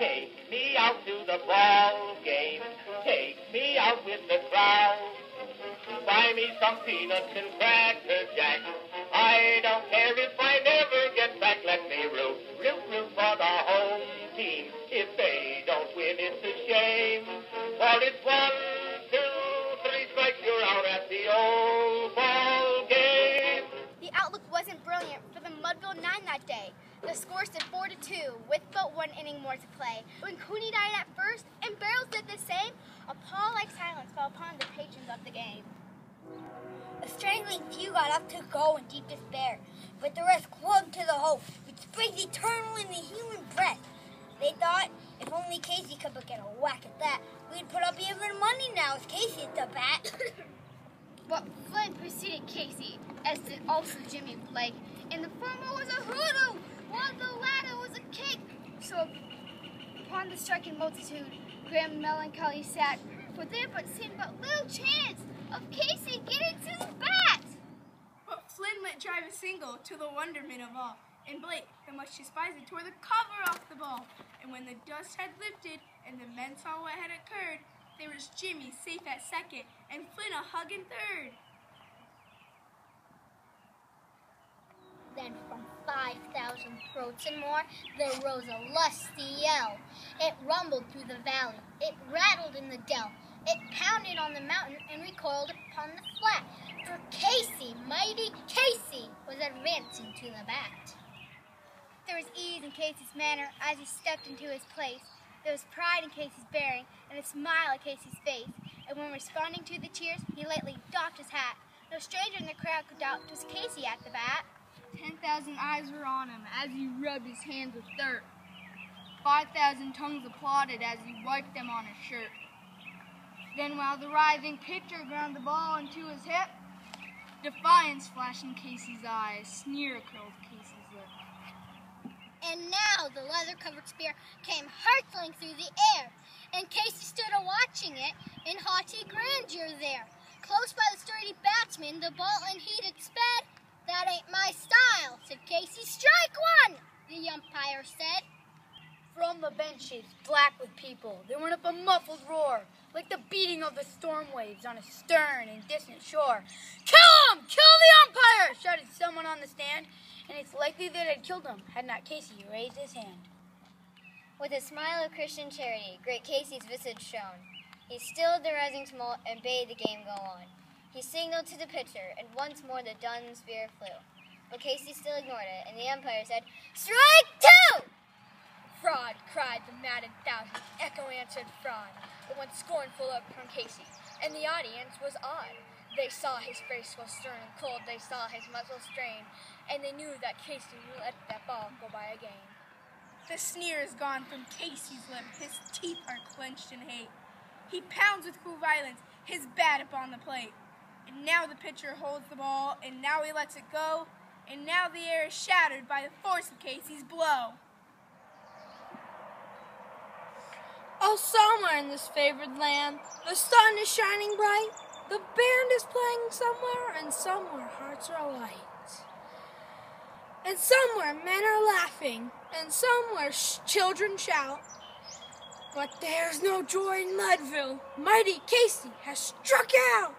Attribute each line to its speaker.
Speaker 1: Take me out to the ball game. Take me out with the crowd. Buy me some peanuts and Cracker Jack. I don't care if I never get back. Let me root for the home team. If they don't win, it's a shame. For it's 1, 2, 3 strikes, you're out at the old ball game.
Speaker 2: The outlook wasn't brilliant for the Mudville 9 that day. The score stood 4-2 with but 1 inning more to play. When Cooney died at first and Barrels did the same, a pall-like silence fell upon the patrons of the game.
Speaker 3: A strangling few got up to go in deep despair, but the rest clung to the hope which springs eternal in the human breast. They thought, if only Casey could but get a whack at that, we'd put up even money now as Casey at the bat.
Speaker 2: But Flynn preceded Casey, as did also Jimmy Blake, and the former was a hoodoo, while the latter was a kick. So upon the striking multitude, grim melancholy sat, for there but seemed but little chance of Casey getting to the bat.
Speaker 4: But Flynn let drive a single to the wonderment of all, and Blake, the much despised, tore the cover off the ball. And when the dust had lifted and the men saw what had occurred, there was Jimmy safe at second and Flynn a hug in third.
Speaker 3: Then from 5,000 throats and more, there rose a lusty yell. It rumbled through the valley, it rattled in the dell, it pounded on the mountain and recoiled upon the flat. For Casey, mighty Casey, was advancing to the bat.
Speaker 2: There was ease in Casey's manner as he stepped into his place. There was pride in Casey's bearing and a smile on Casey's face. And when responding to the cheers, he lightly doffed his hat. No stranger in the crowd could doubt it was Casey at the bat.
Speaker 4: 10,000 eyes were on him as he rubbed his hands with dirt. 5,000 tongues applauded as he wiped them on his shirt. Then while the writhing pitcher ground the ball into his hip, defiance flashed in Casey's eyes, sneer curled Casey's lip.
Speaker 3: And now the leather-covered spear came hurtling through the air, and Casey stood a-watching it in haughty grandeur there. Close by the sturdy batsman, the ball unheeded sped. That ain't my style, said Casey. Strike one, the umpire said.
Speaker 5: From the benches, black with people, there went up a muffled roar, like the beating of the storm waves on a stern and distant shore. Kill him! Kill the umpire! Shouted someone on the stand, and it's likely that I'd killed him had not Casey raised his hand.
Speaker 6: With a smile of Christian charity, great Casey's visage shone. He stilled the rising tumult and bade the game go on. He signaled to the pitcher, and once more the dun spear flew. But Casey still ignored it, and the umpire said, "Strike two!"
Speaker 5: Fraud, cried the maddened thousand. Echo answered fraud. It went scornful up from Casey, and the audience was awed. They saw his face was stern and cold, they saw his muscles strain, and they knew that Casey would let that ball go by again.
Speaker 4: The sneer is gone from Casey's lip, his teeth are clenched in hate. He pounds with cool violence, his bat upon the plate. And now the pitcher holds the ball, and now he lets it go, and now the air is shattered by the force of Casey's blow.
Speaker 7: Oh, somewhere in this favored land, the sun is shining bright, the band is playing somewhere, and somewhere hearts are light. And somewhere men are laughing, and somewhere children shout. But there's no joy in Mudville, mighty Casey has struck out.